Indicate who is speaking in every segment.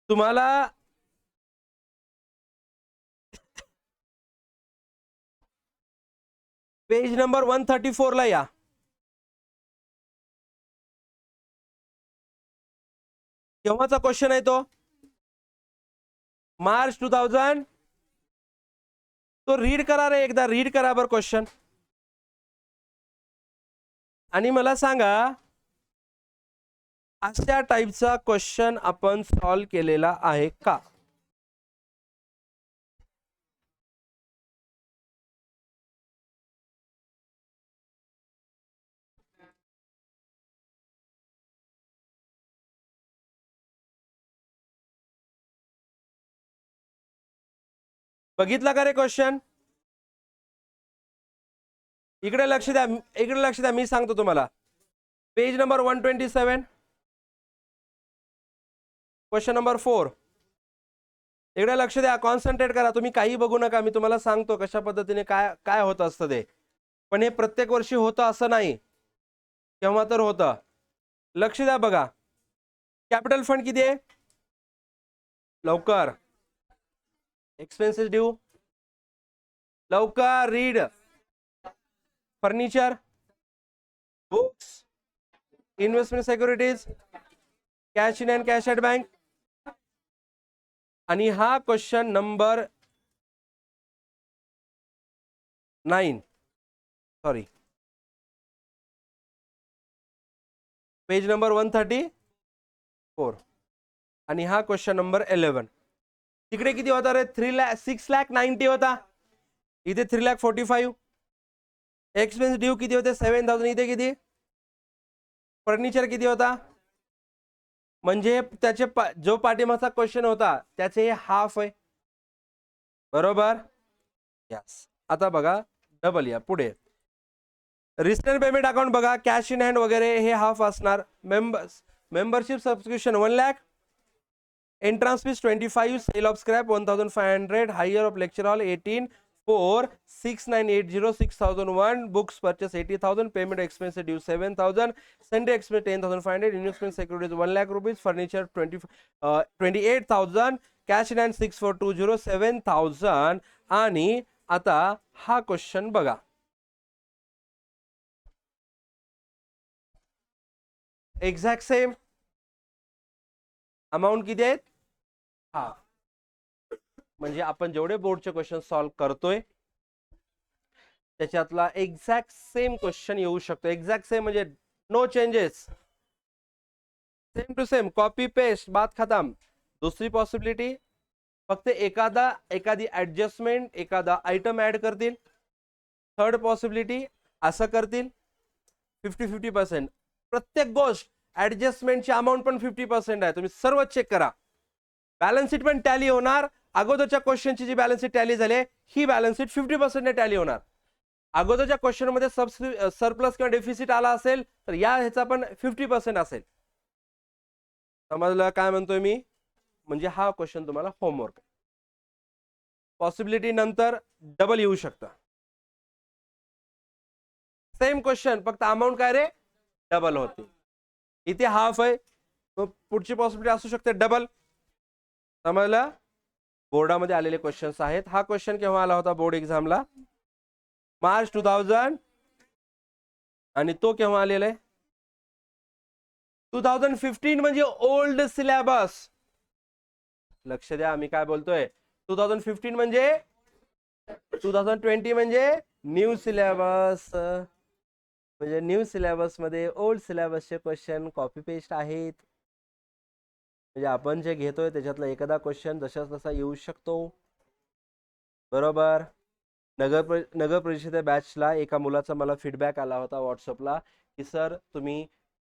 Speaker 1: तुम्हाला page number 134 ला या. केव्हाचा क्वेश्चन आहे तो? मार्च 2000. तो रीड करा रे, एकदा रीड करा बरं क्वेश्चन आणि मला सांगा अशा टाईपचा क्वेश्चन आपण सॉल्व केलेला आहे का? बघितला का रे क्वेश्चन? इकडे लक्ष द्या, इकडे लक्ष द्या, मी सांगतो तुम्हाला. Page number 127 question number 4. इकडे लक्ष द्या, कॉन्सन्ट्रेट करा. तुम्ही काही बघू नका, मी तुम्हाला सांगतो कशा पद्धतीने काय काय होत असतं ते. पण हे प्रत्येक वर्षी होतं असं नाही, केव्हा तर होतं. लक्ष द्या बघा. कॅपिटल फंड किती आहे? लवकर. एक्सपेन्सेस ड्यू लवकर. Read. Furniture, books, investment securities, cash in and cash at bank. आणि हा question number 9, sorry, page number 134. आणि हा क्वेश्चन नंबर 11. तिकडे किती होता रे? 6,90,000 होता. इथे 3,45,000. एक्सपेन्स ड्यू किती होते? 7,000. इथे किती? फर्निचर किती होता? म्हणजे त्याचे जो पाठीमागचा क्वेश्चन होता त्याचे हाफ आहे, बरोबर? यस. आता बघा डबल या पुढे. रिस्टन पेमेंट अकाउंट बघा, कॅश इन हँड वगैरे हे हाफ असणार. Membership subscription 1 lakh, entrance fees 25, sale of scrap 1,500, hire of lecture hall 18, 4, 6,980, 6,001, books purchase 80,000, payment expense due 7,000, sundry expense 10,500, investment securities 1 lakh rupees, furniture 28,000, cash in hand 6,420, 7,000. आणि आता हा question बघा. Exact same amount किती आहेत? हा, म्हणजे आपण जेवढे बोर्डचे क्वेश्चन सॉल्व करतोय त्याच्यातला एक्झॅक्ट सेम क्वेश्चन येऊ शकतो. एक्झॅक्ट सेम म्हणजे no changes, same to same, copy paste, बात खतम. दुसरी पॉसिबिलिटी, फक्त एखादी ऍडजस्टमेंट, एखादा आयटम ऍड करतील. थर्ड पॉसिबिलिटी असं करतील 50-50%. प्रत्येक गोष्ट ऍडजस्टमेंटची अमाऊंट पण 50% आहे. तुम्ही सर्व चेक करा. बॅलन्स शीट पण टॅली होणार. अगोदरच्या क्वेश्चनची जी बॅलन्स शीट टॅली झाली ही बॅलन्स शीट 50% टॅली होणार. अगोदरच्या क्वेश्चन मध्ये सरप्लस किंवा डेफिसिट आला असेल तर या ह्याचा पण 50% असेल. समजलं काय म्हणतोय मी? म्हणजे हा क्वेश्चन तुम्हाला होमवर्क. पॉसिबिलिटी नंतर डबल येऊ शकतं. सेम क्वेश्चन, फक्त अमाऊंट काय रे? डबल होते. इथे हाफ आहे, पुढची पॉसिबिलिटी असू शकते डबल. समजलं? बोर्डामध्ये आलेले क्वेश्चन्स आहेत. हा क्वेश्चन केव्हा आला होता बोर्ड एक्झामला? मार्च 2000. आणि तो केव्हा आलेला आहे? 2015. म्हणजे ओल्ड सिलेबस. लक्ष द्या मी काय बोलतोय. 2015 म्हणजे 2020 म्हणजे न्यू सिलेबस. म्हणजे न्यू सिलेबस मध्ये ओल्ड सिलेबसचे क्वेश्चन कॉपी पेस्ट आहेत. म्हणजे आपण जे घेतोय त्याच्यातला एखादा क्वेश्चन जशाच तसा येऊ शकतो, बरोबर? नगर परिषदे बॅचला एका मुलाचा मला फीडबॅक आला होता व्हॉट्सअपला की सर तुम्ही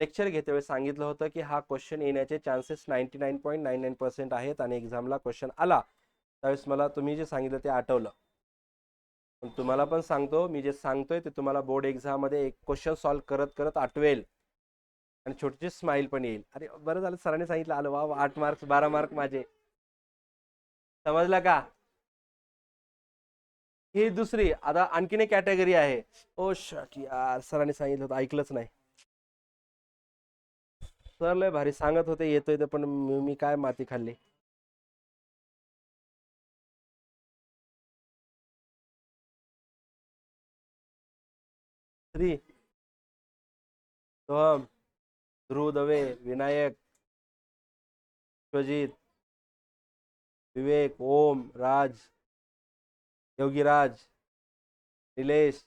Speaker 1: लेक्चर घेते वेळेस सांगितलं होतं की हा क्वेश्चन येण्याचे चान्सेस 99.99% आहेत आणि एक्झामला क्वेश्चन आला त्यावेळेस मला तुम्ही जे सांगितलं ते आठवलं. पण तुम्हाला पण सांगतो, मी जे सांगतोय ते तुम्हाला बोर्ड एक्झाम मध्ये एक क्वेश्चन सॉल्व्ह करत करत आठवेल आणि छोटीशी स्माइल पण येईल. अरे बरं झालं सरांनी सांगितलं, आलं वा, 8 मार्क्स 12 मार्क माझे. समजलं का? ही दुसरी. आता आणखीन एक कॅटेगरी आहे. ओ शट यार, सरांनी सांगितलं होतं ऐकलंच नाही. सर लय भारी सांगत होते येतोय ते, पण मी काय माती खाल्ली. श्री, सोहम, ध्रुव दवे, विनायक, विश्वजीत, विवेक, ओम, राज, योगीराज, निलेश,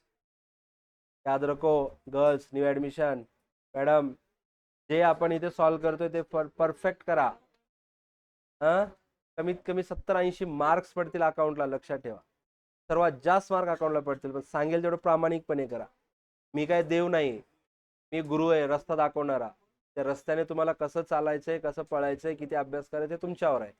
Speaker 1: याद रखो गर्ल्स न्यू ऍडमिशन मॅडम, जे आपण इथे सॉल्व करतोय ते परफेक्ट करा. कमीत कमी 70-80 मार्क्स पडतील अकाउंटला, लक्षात ठेवा. सर्वात जास्त मार्क अकाउंटला पडतील, पण सांगेल तेवढं प्रामाणिकपणे करा. मी काय देव नाही, मी गुरु आहे, रस्ता दाखवणारा. त्या रस्त्याने तुम्हाला कसं चालायचंय, कसं पळायचंय, किती अभ्यास करायचा तुमच्यावर आहे.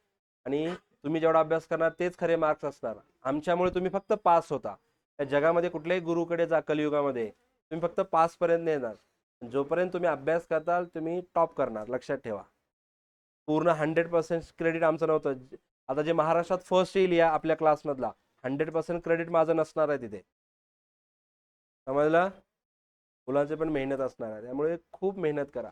Speaker 1: आणि तुम्ही जेवढा अभ्यास करणार तेच खरे मार्क्स असणार. आमच्यामुळे तुम्ही फक्त पास होता. या जगामध्ये कुठल्याही गुरुकडे जा, कलियुगामध्ये तुम्ही फक्त पास पर्यंत येणार. जोपर्यंत तुम्ही अभ्यास करताल तुम्ही टॉप करणार, लक्षात ठेवा. पूर्ण 100% क्रेडिट आमचं नव्हतं. आता जे महाराष्ट्रात फर्स्ट येईल या आपल्या क्लासमधला 100% क्रेडिट माझं नसणार आहे तिथे, समजलं. मुलांचे पण मेहनत असणार आहे, त्यामुळे खूप मेहनत करा.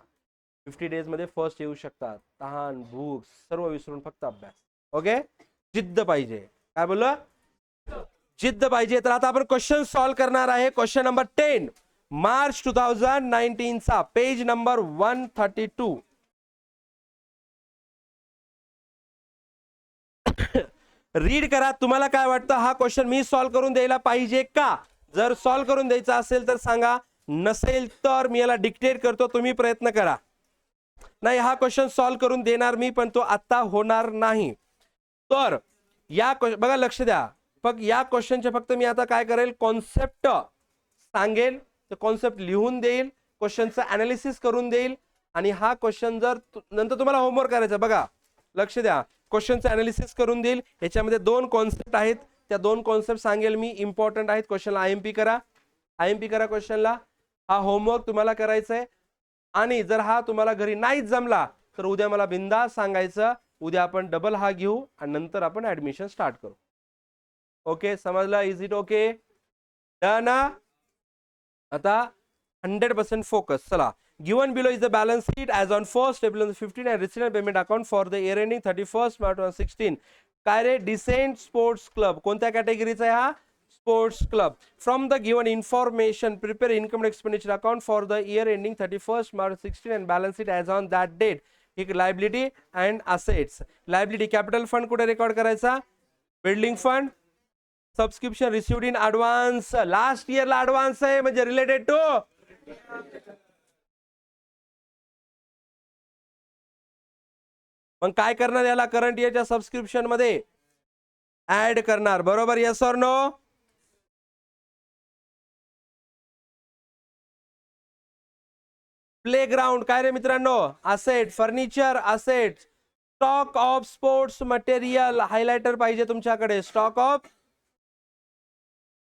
Speaker 1: 50 डेज मध्ये फर्स्ट येऊ शकतात. तहान भूक सर्व विसरून फक्त अभ्यास. ओके, जिद्द पाहिजे. काय बोललो, जिद्द पाहिजे. तर आता आपण क्वेश्चन सॉल्व करणार आहे. क्वेश्चन नंबर 10 मार्च 2019 चा, पेज नंबर 132. रीड करा. तुम्हाला काय वाटतं, हा क्वेश्चन मी सॉल्व करून द्यायला पाहिजे का? जर सॉल्व करून द्यायचा असेल तर सांगा, नसेल तर मी याला डिक्टेट करतो, तुम्ही प्रयत्न करा. नाही, हा क्वेश्चन सॉल्व करून देणार मी, पण तो आता होणार नाही. तर या बघा, लक्ष द्या. फक्त या क्वेश्चनचे फक्त मी आता काय करेल, कॉन्सेप्ट सांगेल, कॉन्सेप्ट लिहून देईल, क्वेश्चनचं अनालिसिस करून देईल. आणि हा क्वेश्चन जर नंतर तुम्हाला होमवर्क करायचा, बघा लक्ष द्या, क्वेश्चनचं अनालिसिस करून देईल. याच्यामध्ये 2 कॉन्सेप्ट आहेत, त्या 2 कॉन्सेप्ट सांगेल मी, इम्पॉर्टंट आहेत. क्वेश्चनला आयएमपी करा, आयएमपी करा क्वेश्चनला. हा होमवर्क तुम्हाला करायचा आहे. आणि जर हा तुम्हाला घरी नाहीच जमला तर उद्या मला बिंदास सांगायचं, उद्या आपण डबल हा घेऊ आणि नंतर आपण ऍडमिशन स्टार्ट करू. ओके, समजला? Is it okay? डन. आता 100% फोकस. चला, given below is the balance sheet as on 1st April 2015 and received payment account for the year ending 31st March 2016. काय रे, डिसेंट स्पोर्ट्स क्लब कोणत्या कॅटेगरीचा आहे हा? Sports club. From the given information prepare income expenditure account for the year ending 31st March 2016 and balance sheet as on that date. एक liability and assets. Liability capital fund कुठे record करायचा? Building fund. Subscription received in advance, last इयरला advance आहे म्हणजे related to. मग काय करणार याला, करंट इयरच्या सबस्क्रिप्शन मध्ये ऍड करणार, बरोबर? Yes or no? प्लेग्राउंड काय रे मित्रांनो? Asset. Furniture asset. Stock of sports material, highlighter पाहिजे तुमच्याकडे. Stock of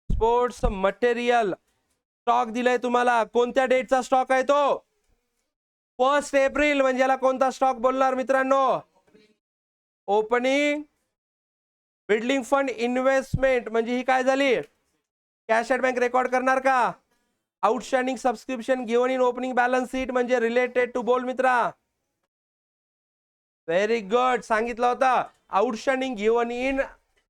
Speaker 1: sports material stock दिलाय तुम्हाला. कोणत्या डेटचा स्टॉक आहे तो? 1 एप्रिल. म्हणजे याला कोणता स्टॉक बोलणार मित्रांनो? ओपनिंग. बिल्डिंग फंड इन्व्हेस्टमेंट म्हणजे ही काय झाली? कॅश ॲट बँक रेकॉर्ड करणार का? Outstanding subscription given in opening balance sheet म्हणजे रिलेटेड टू. बोल मित्रा. व्हेरी गुड, सांगितलं होतं. Outstanding given in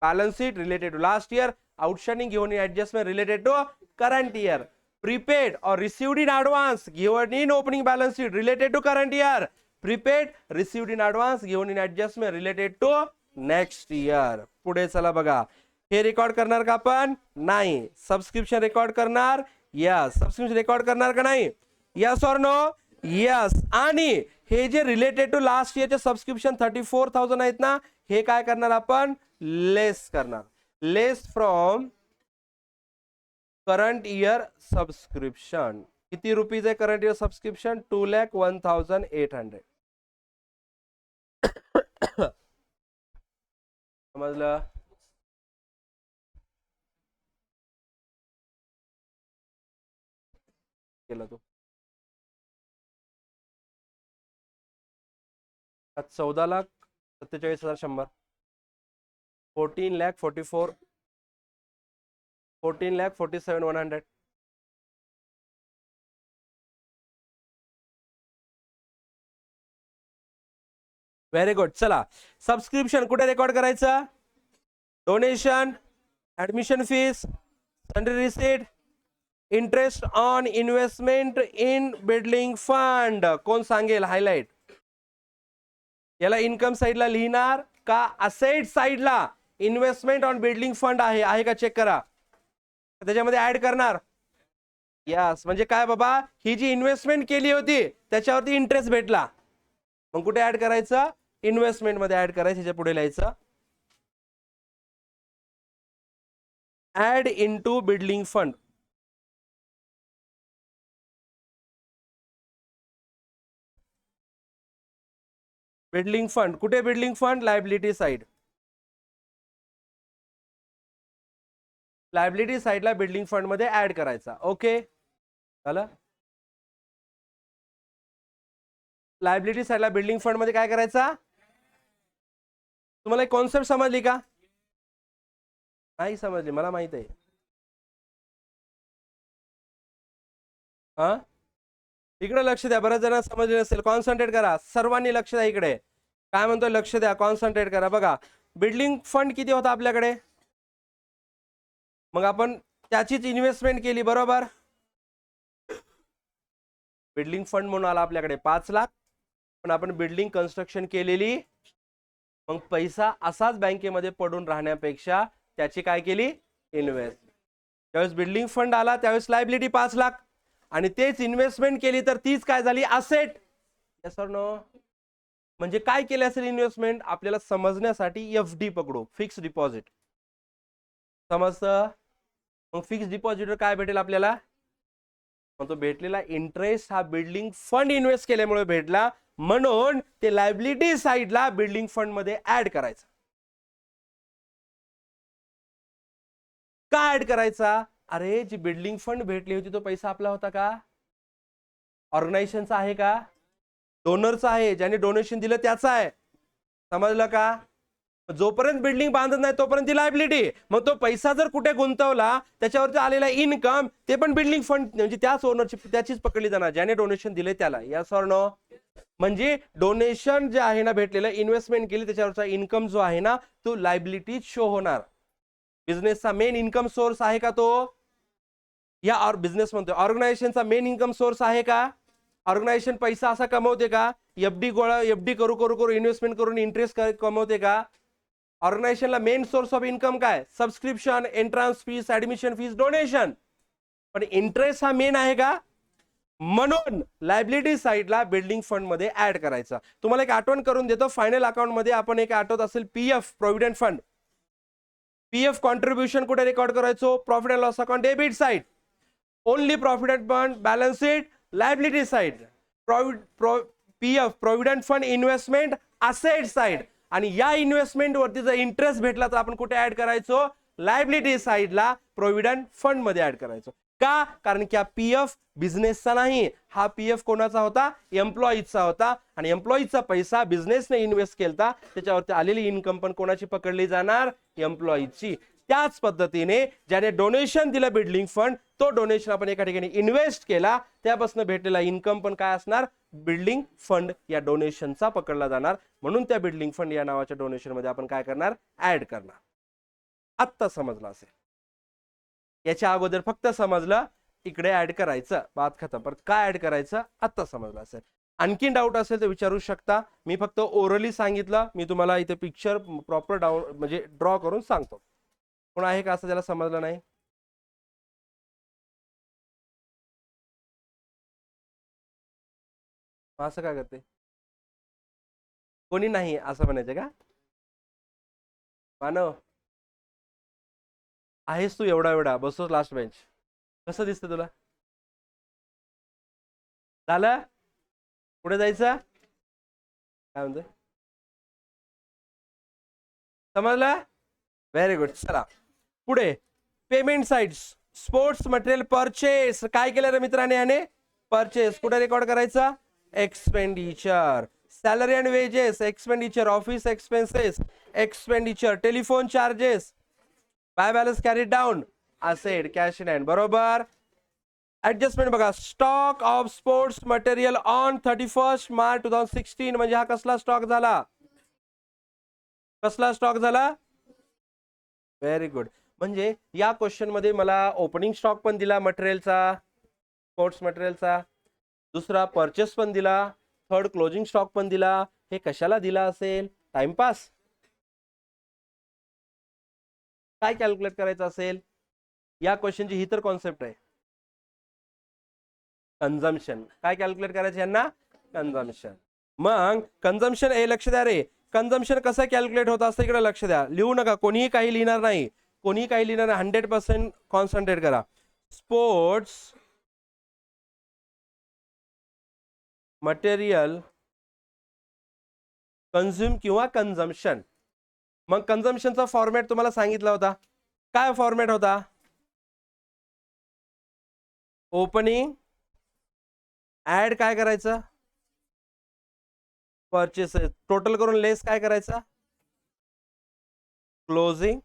Speaker 1: balance sheet related to last year. Outstanding given in adjustment related to current year. Prepaid or received in advance given in opening balance sheet related to current year. Prepaid received in advance given in adjustment related to next year. पुढे चला बघा, हे record करणार का आपण? नाही. Subscription record करणार? Yes. Subscription record करणार का नाही? Yes or no? यस. आणि हे जे रिलेटेड टू लास्ट इयरचे सबस्क्रिप्शन 34,000 आहेत ना, हे काय करणार आपण? लेस करणार. Less from current year subscription. किती रुपीज आहे करंट इयर सबस्क्रिप्शन? 2,01,800. समजलं? केलं तू 14,47,100. 14,44,000 14,47,100. Very good. चला, सबस्क्रिप्शन कुठे रेकॉर्ड करायचं? Donation, admission fees, sundry receipt, interest on investment in building fund. कोण सांगेल हायलाइट? याला इन्कम साइडला लिहिणार का असेट साइडला इन्व्हेस्टमेंट ऑन बिल्डिंग फंड आहे का चेक करा. त्याच्यामध्ये ऍड करणार. यस, म्हणजे काय बाबा, ही जी इन्व्हेस्टमेंट केली होती त्याच्यावरती इंटरेस्ट भेटला. मग कुठे ऍड करायचं? इन्व्हेस्टमेंट मध्ये ऍड करायचं. ह्याच्या पुढे लिहायचं add into building fund. Building fund कुठे? Building fund liability side. Liability साइडला बिल्डिंग फंड मध्ये ऍड करायचा. ओके झालं. लायबिलिटी साइडला बिल्डिंग फंड मध्ये काय करायचा? तुम्हाला एक कॉन्सेप्ट समजली का? नाही समजली, मला माहित आहे. हा, इकडे लक्ष द्या. बऱ्याच जणांना समजले नसेल, कॉन्सन्ट्रेट करा. सर्वांनी लक्ष द्या इकडे. काय म्हणतोय? लक्ष द्या, कॉन्सन्ट्रेट करा. बघा, बिल्डिंग फंड किती होता आपल्याकडे? मग आपण त्याचीच इन्व्हेस्टमेंट केली, बरोबर. बिल्डिंग फंड म्हणून आला आपल्याकडे 5 लाख, पण आपण बिल्डिंग कन्स्ट्रक्शन केलेली. मग पैसा असाच बँकेमध्ये पडून राहण्यापेक्षा त्याची काय केली? इन्व्हेस्ट. त्यावेळेस बिल्डिंग फंड आला, त्यावेळेस लायबिलिटी 5 लाख, आणि तेच इन्व्हेस्टमेंट केली तर तीच काय झाली? असेट. Yes or no? म्हणजे काय केले असेल इन्व्हेस्टमेंट? आपल्याला समजण्यासाठी एफडी पकडू, फिक्स डिपॉझिट. समजतं? मग फिक्स डिपॉझिटवर काय भेटेल आपल्याला? मग तो भेटलेला इंटरेस्ट हा बिल्डिंग फंड इन्व्हेस्ट केल्यामुळे भेटला, म्हणून ते लायबिलिटी साइडला बिल्डिंग फंड मध्ये ऍड करायचं. का ऍड करायचा? अरे, जी बिल्डिंग फंड भेटली होती तो पैसा आपला होता का? ऑर्गनायझेशनचा आहे का? डोनरचा आहे. ज्याने डोनेशन दिलं त्याचा आहे. समजलं का? जोपर्यंत बिल्डिंग बांधत नाही तोपर्यंत ती लायबिलिटी. मग तो पैसा जर कुठे गुंतवला, त्याच्यावरती आलेला इन्कम ते पण बिल्डिंग फंड, म्हणजे त्याच ओनरची, त्याचीच पकडली जाणार, ज्याने डोनेशन दिले त्याला. Yes or no? म्हणजे डोनेशन जे आहे ना भेटलेलं, इन्व्हेस्टमेंट केली त्याच्यावरचा इन्कम जो आहे ना, तो लायबिलिटी शो होणार. बिझनेसचा मेन इन्कम सोर्स आहे का तो? या बिझनेस म्हणतोय, ऑर्गनायझेशनचा मेन इन्कम सोर्स आहे का? ऑर्गनायझेशन पैसा असा कमवते का? एफडी करू करू करू इन्व्हेस्टमेंट करून इंटरेस्ट कमवते का? ऑर्गनायझेशनला मेन सोर्स ऑफ इन्कम काय? Subscription, entrance fees, admission fees, donation. पण इंटरेस्ट हा मेन आहे का? म्हणून लायबिलिटी साइडला बिल्डिंग फंड मध्ये ऍड करायचा. तुम्हाला एक आठवण करून देतो, फायनल अकाउंट मध्ये आपण एक आठवत असेल PF, provident fund. PF contribution कुठे रेकॉर्ड करायचो? Profit and loss account debit side. Only profit fund balance sheet liability side. PF provident fund investment asset side. आणि या इन्व्हेस्टमेंट वरती जर इंटरेस्ट भेटला तर आपण कुठे ऍड करायचो? लायबिलिटी साइडला प्रोव्हिडंट फंड मध्ये ऍड करायचो. का? कारण की हा पीएफ बिझनेसचा नाही, हा पीएफ कोणाचा होता? एम्प्लॉईजचा होता. आणि एम्प्लॉईजचा पैसा बिझनेसने इन्व्हेस्ट केलता, त्याच्यावरती आलेली इन्कम पण कोणाची पकडली जाणार? एम्प्लॉईजची. त्याच पद्धतीने ज्याने डोनेशन दिलं बिल्डिंग फंड, तो डोनेशन आपण एका ठिकाणी इन्व्हेस्ट केला, त्यापासून भेटलेला इन्कम पण काय असणार? बिल्डिंग फंड या डोनेशनचा पकडला जाणार. म्हणून त्या बिल्डिंग फंड या नावाच्या डोनेशन मध्ये आपण काय करणार? ऍड करणार. आत्ता समजलं असेल. याच्या अगोदर फक्त समजलं इकडे ऍड करायचं, बात खतम. पण काय ऍड करायचं आत्ता समजलं असेल. आणखीन डाऊट असेल तर विचारू शकता. मी फक्त ओरली सांगितलं, मी तुम्हाला इथे पिक्चर प्रॉपर डाऊन म्हणजे ड्रॉ करून सांगतो. कोण आहे का असं ज्याला समजलं नाही? असं काय करते? कोणी नाही असं म्हणायचं का? मानव आहेस तू एवढा एवढा, बसतोस लास्ट बेंच. कसं दिसतं तुला? झालं? पुढे जायचं? काय म्हणतोय? समजलं? Very good. चला पुढे. Payment sides, sports material purchase. काय केलं रे मित्रांनी याने? परचेस. कुठे रेकॉर्ड करायचा? Expenditure. Salary and wages expenditure. Office expenses expenditure. Telephone charges. By balance carry down asset. Cash in hand. बरोबर. ऍडजस्टमेंट बघा. Stock of sports material on 31 March 2016 म्हणजे हा कसला स्टॉक झाला? कसला स्टॉक झाला? Very good. म्हणजे या क्वेश्चन मध्ये मला ओपनिंग स्टॉक पण दिला मटेरियलचा, स्पोर्ट्स मटेरियलचा, दुसरा परचेस पण दिला, थर्ड क्लोजिंग स्टॉक पण दिला. हे कशाला दिला असेल? टाइमपास. काय कॅल्क्युलेट करायचं असेल? या क्वेश्चनची ही तर कॉन्सेप्ट आहे, कन्झम्पशन. काय कॅल्क्युलेट करायचं यांना? कन्झम्पशन. मग कन्झम्पशन, हे लक्ष द्या रे, कन्झम्पशन कसं कॅल्क्युलेट होत असतं इकडे लक्ष द्या. लिहू नका, कोणीही काही लिहिणार नाही, कोणीही काही लिहिणार नाही. 100% कॉन्सन्ट्रेट करा. स्पोर्ट्स मटेरियल कन्झ्युम किंवा कन्झम्पशन. मग कन्झम्पशनचा फॉर्मॅट तुम्हाला सांगितला होता. काय फॉर्मॅट होता? ओपनिंग ऍड काय करायचं? परचेसेस टोटल करून लेस काय करायचा? क्लोजिंग.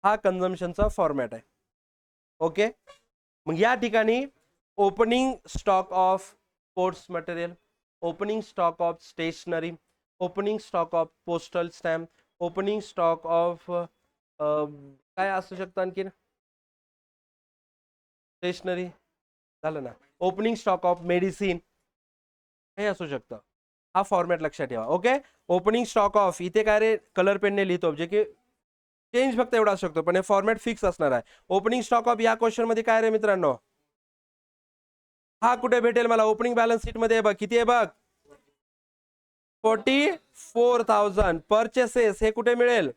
Speaker 1: हा कन्झम्पशनचा फॉर्मॅट आहे. ओके. मग या ठिकाणी opening stock of sports material, opening stock of stationery, opening stock of postal stamp, opening stock of काय असू शकतं आणखीन? स्टेशनरी झालं ना. ओपनिंग स्टॉक ऑफ मेडिसिन हे असू शकतं. हा फॉर्मॅट लक्षात ठेवा. ओके. ओपनिंग स्टॉक ऑफ, इथे काय रे कलर पेनने लिहितो, जे की चेंज फक्त एवढा असू शकतो, पण हे फॉर्मॅट फिक्स असणार आहे. ओपनिंग स्टॉक ऑफ या क्वेश्चन मध्ये काय रे मित्रांनो? हा कुठे भेटेल मला? ओपनिंग बॅलन्स शीट मध्ये बघ, किती आहे बघ, 44,000. परचेसेस हे कुठे मिळेल?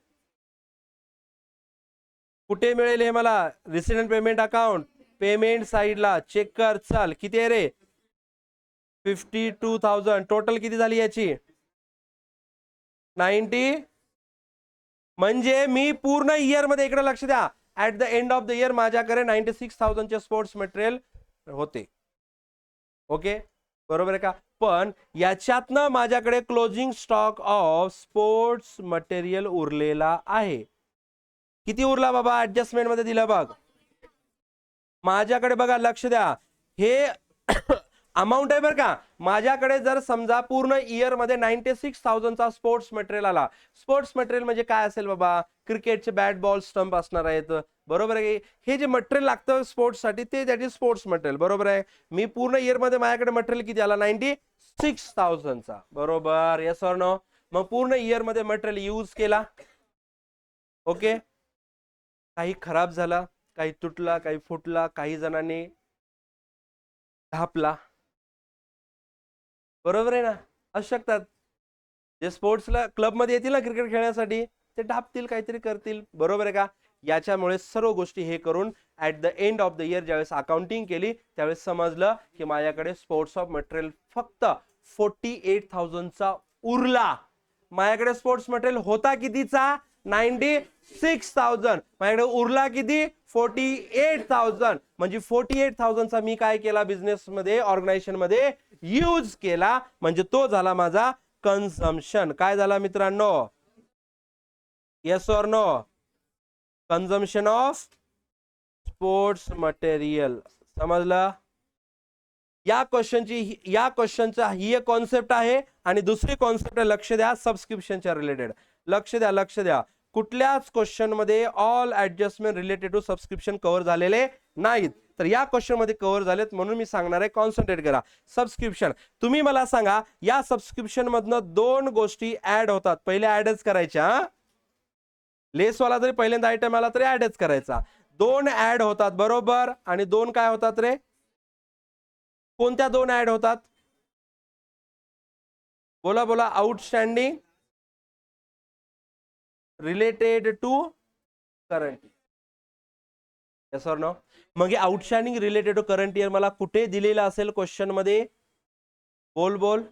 Speaker 1: कुठे मिळेल हे मला? रिसिडेंट पेमेंट अकाउंट, पेमेंट साइडला चेक कर. चल किती आहे रे? 52,000. टोटल किती झाली याची? 90. म्हणजे मी पूर्ण इयर मध्ये, इकडे लक्ष द्या, at the end of the year माझ्याकडे 96,000 चे स्पोर्ट्स मटेरियल होते. ओके, बरोबर आहे का? पण याच्यातनं माझ्याकडे closing stock of sports material उरलेला आहे. किती उरला बाबा? ऍडजस्टमेंट मध्ये दिलं बघ माझ्याकडे, बघा लक्ष द्या, हे अमाऊंट आहे बरं का. माझ्याकडे जर समजा पूर्ण इयर मध्ये 96,000 चा स्पोर्ट्स मटेरियल आला. स्पोर्ट्स मटेरियल म्हणजे काय असेल बाबा? क्रिकेटचे बॅट, बॉल, स्टंप असणार आहेत, बरोबर आहे. हे जे मटेरियल लागतं स्पोर्ट्स साठी ते दॅट इज स्पोर्ट्स मटेरियल, बरोबर आहे. मी पूर्ण इयर मध्ये माझ्याकडे मटेरियल किती आला? 96,000 चा, बरोबर. Yes or no? मग पूर्ण इयर मध्ये मटेरियल यूज केला. ओके. काही खराब झाला, काही तुटला, काही फुटला, काही जणांनी ढापला, बरोबर आहे ना. असू शकतात. जे स्पोर्ट्सला क्लबमध्ये येतील ना क्रिकेट खेळण्यासाठी, ते ढापतील, काहीतरी करतील, बरोबर आहे का. याच्यामुळे सर्व गोष्टी हे करून at the end of the year ज्यावेळेस अकाउंटिंग केली, त्यावेळेस समजलं की माझ्याकडे स्पोर्ट्स ऑफ मटेरियल फक्त 48,000 चा उरला. माझ्याकडे स्पोर्ट्स मटेरियल होता कितीचा? 96,000. माझ्याकडे उरला किती? 48,000. म्हणजे 48,000 चा मी काय केला? बिझनेस मध्ये, ऑर्गनायझेशन मध्ये यूज केला. म्हणजे तो झाला माझा कन्झम्पशन. काय झाला मित्रांनो? Yes or no? Consumption of sports material. समजलं? या क्वेश्चनचा ही एक कॉन्सेप्ट आहे. आणि दुसरी कॉन्सेप्ट आहे, लक्ष द्या, सबस्क्रिप्शनच्या रिलेटेड. लक्ष द्या, लक्ष द्या. कुठल्याच क्वेश्चन मध्ये all adjustment related to subscription cover झालेले नाहीत. तर या क्वेश्चन मध्ये कव्हर झालेत, म्हणून मी सांगणार आहे, कॉन्सन्ट्रेट करा. सबस्क्रिप्शन, तुम्ही मला सांगा, या सबस्क्रिप्शन मधनं दोन गोष्टी ऍड होतात. पहिले ऍडच करायच्या. लेसवाला जरी पहिल्यांदा आयटम आला तरी ऍडच करायचा. दोन ऍड होतात, बरोबर. आणि दोन काय होतात रे? कोणत्या दोन ऍड होतात? बोला बोला. Outstanding related to current. Yes or no? मग outstanding related to current year मला कुठे दिलेला असेल क्वेश्चन मध्ये? बोल बोल.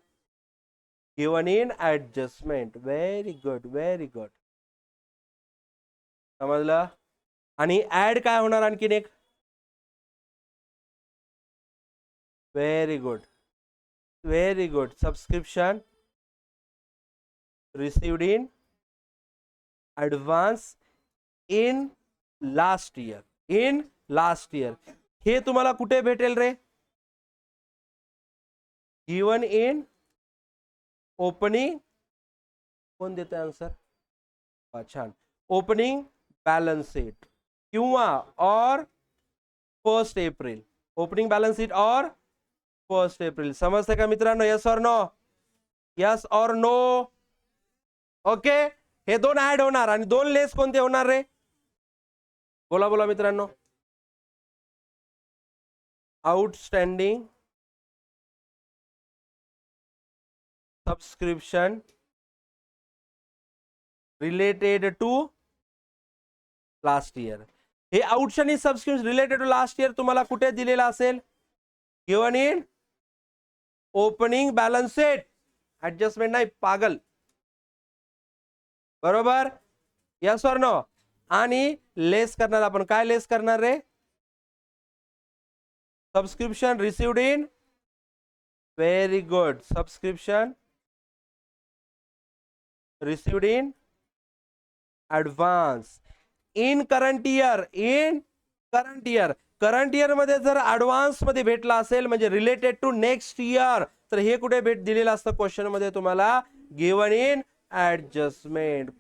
Speaker 1: Given in adjustment. Very good, very good. समजलं? आणि ऍड काय होणार आणखीन एक? Very good, very good. Subscription received in advance in last year. In last year. हे तुम्हाला कुठे भेटेल रे? Given in opening. कोण देत आन्सर? छान. ओपनिंग बॅलन्स शीट किंवा और 1 एप्रिल, ओपनिंग बॅलन्स शीट और 1 एप्रिल. समजते का मित्रांनो? यस और नो? यस और नो? ओके. हे दोन ऍड होणार आणि दोन लेस कोणते होणार रे? बोला बोला मित्रांनो. Outstanding subscription related to last year. हे outstanding subscription related to last year तुम्हाला कुठे दिलेलं असेल? Given in opening balance sheet. Adjustment नाही पागल. बरोबर? यस और नो? आणि लेस करणार आपण काय लेस करणार रे? Subscription received in. Very good. Subscription received in advance in current year. In current year. Current year मध्ये जर ऍडव्हान्स मध्ये भेटला असेल म्हणजे रिलेटेड टू नेक्स्ट इयर, तर हे कुठे भेट दिलेलं असतं क्वेश्चन मध्ये तुम्हाला? Given in adjustment.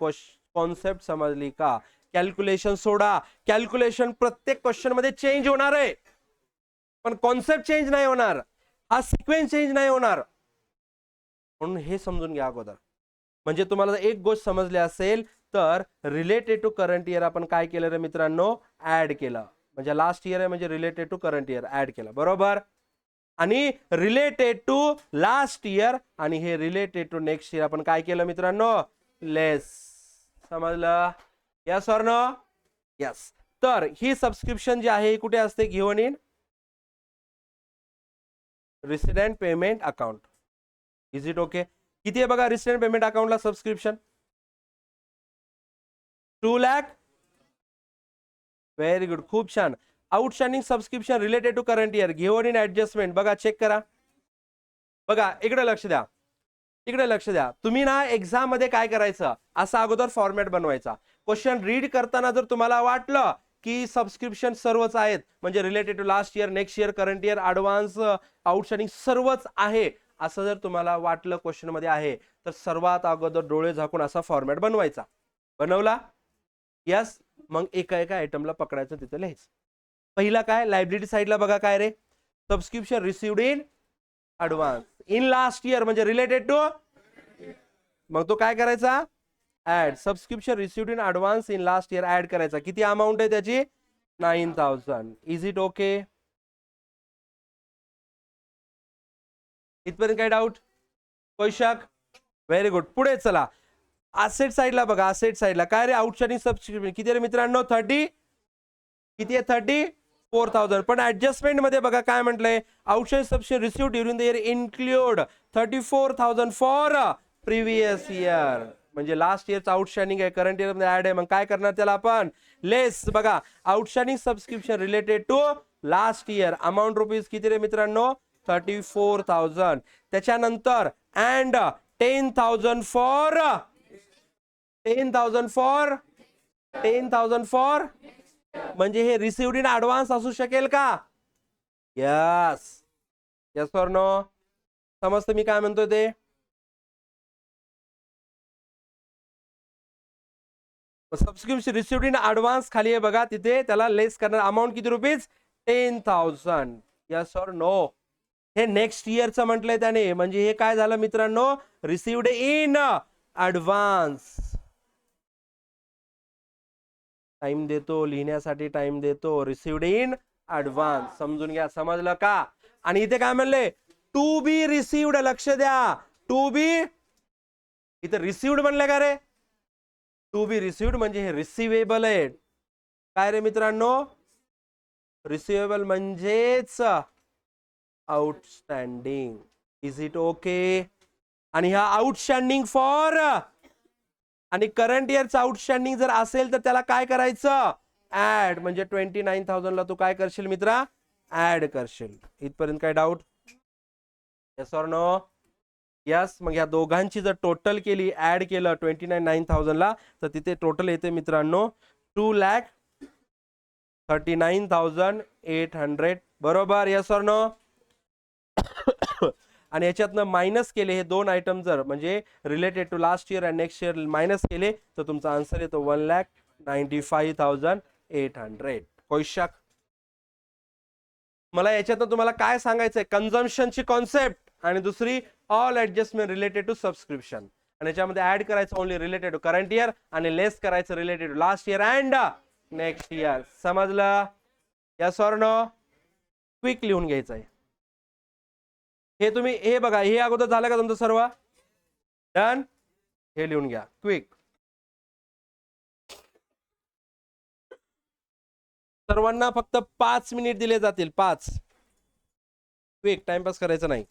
Speaker 1: कॉन्सेप्ट समजली का? कॅल्क्युलेशन सोडा. कॅल्क्युलेशन प्रत्येक क्वेश्चन मध्ये चेंज होणार आहे, पण कॉन्सेप्ट चेंज नाही होणार, हा सिक्वेन्स चेंज नाही होणार. म्हणून हे समजून घ्या अगोदर. म्हणजे तुम्हाला एक गोष्ट समजली असेल तर रिलेटेड टू करंट इयर आपण काय केलं रे मित्रांनो? ऍड केलं. म्हणजे लास्ट इयर आहे म्हणजे related to current year add केलं. बरोबर? आणि रिलेटेड टू लास्ट इयर आणि हे रिलेटेड टू नेक्स्ट इयर आपण काय केलं मित्रांनो? लेस. समजलं? यस और नो? यस. तर ही सबस्क्रिप्शन जी आहे कुठे असते? Given in resident payment account. Is it okay? किती आहे बघा रेसिडेंट पेमेंट अकाउंटला सबस्क्रिप्शन? 2 लाख. Very good. खूप छान. Outstanding subscription related to current year given in adjustment. बघा चेक करा. बघा इकडे लक्ष द्या. इकडे लक्ष द्या. तुम्ही ना एक्झाम मध्ये काय करायचं? असा अगोदर फॉर्मॅट बनवायचा. क्वेश्चन रीड करताना जर तुम्हाला वाटलं की सबस्क्रिप्शन सर्वच आहेत म्हणजे related to last year, next year, current year, advance, outstanding सर्वच आहे असं जर तुम्हाला वाटलं क्वेश्चन मध्ये आहे, तर सर्वात अगोदर डोळे झाकून असा फॉर्मॅट बनवायचा. बनवला? यस. मग एका एका आयटमला पकडायचं, तिथे लिहायचं. पहिला काय? लायबिलिटी साइडला बघा काय रे? Subscription received in advance in last year म्हणजे रिलेटेड टू. मग तो काय करायचा? Add. Subscription received in advance in last year add करायचा. किती अमाऊंट आहे त्याची? 9,000. Is it okay? इथपर्यंत काय डाऊट? क्वेश्चन? Very good. पुढे चला. असेट साइडला बघा. असेट साइडला काय रे? आउटस्टँडिंग सबस्क्रिप्शन किती रे मित्रांनो? 30. किती आहे? 34,000. पण ऍडजस्टमेंट मध्ये बघा काय म्हटलंय? Outstanding subscription received during the year include 34,000 for previous year. म्हणजे लास्ट इयरचं आउटस्टँडिंग आहे, करंट इयर मध्ये ऍड आहे. मग काय करणार त्याला आपण? लेस. बघा outstanding subscription related to last year amount rupees किती रे मित्रांनो? 34,000. त्याच्यानंतर अँड 10,000 फॉर 10,000 फॉर 10,000 फॉर म्हणजे हे रिसिव्ड इन ऍडव्हान्स असू शकेल का? यस. यस और नो? समजतं मी काय म्हणतोय ते? सबस्क्रिप्शन रिसिव्ड इन ऍडव्हान्स खाली आहे बघा, तिथे त्याला लेस करणार. अमाऊंट किती रुपीज? 10,000. यस और नो? हे नेक्स्ट इयरचं म्हटलंय त्याने. म्हणजे हे काय झालं मित्रांनो? Received in advance. टाइम देतो लिहिण्यासाठी, टाइम देतो. Received in advance. समजून घ्या. समजलं का? आणि इथे काय म्हणले? To be received. लक्ष द्या. टू बी इथे रिसिव्ड म्हणलं का रे? टू बी रिसिव्ड म्हणजे हे रिसिवेबल आहे. काय रे मित्रांनो? रिसिवेबल म्हणजेच आउटस्टँडिंग. Is it okay? आणि हा आउटस्टँडिंग फॉर आणि करंट इयरचं आउटस्टँडिंग जर असेल तर त्याला काय करायचं? ऍड. म्हणजे 29,000 ला तू काय करशील मित्रा? ऍड करशील. इथपर्यंत काय डाऊट? यस और नो? यस. मग या दोघांची जर टोटल केली, ऍड केलं 29,000 ला, तर तिथे टोटल येते मित्रांनो 2,39,800. बरोबर? यस और नो? आणि याच्यातनं मायनस केले हे दोन आयटम जर म्हणजे related to last year and next year minus केले तर तुमचा आन्सर येतो 1,00,000 95,800. क्वेश्चन मला याच्यातनं तुम्हाला काय सांगायचंय, कन्झम्पशनची कॉन्सेप्ट आणि दुसरी all adjustment related to subscription, आणि याच्यामध्ये ऍड करायचं only related to current year आणि लेस करायचं related to last year and next year. समजलं? Yes or no? क्विक लिहून घ्यायचं आहे हे. तुम्ही हे बघा, हे अगोदर झालं का तुमचं सर्व? डन. हे लिहून घ्या क्विक. सर्वांना फक्त 5 मिनिट दिले जातील, 5. क्विक, टाइमपास करायचं नाही.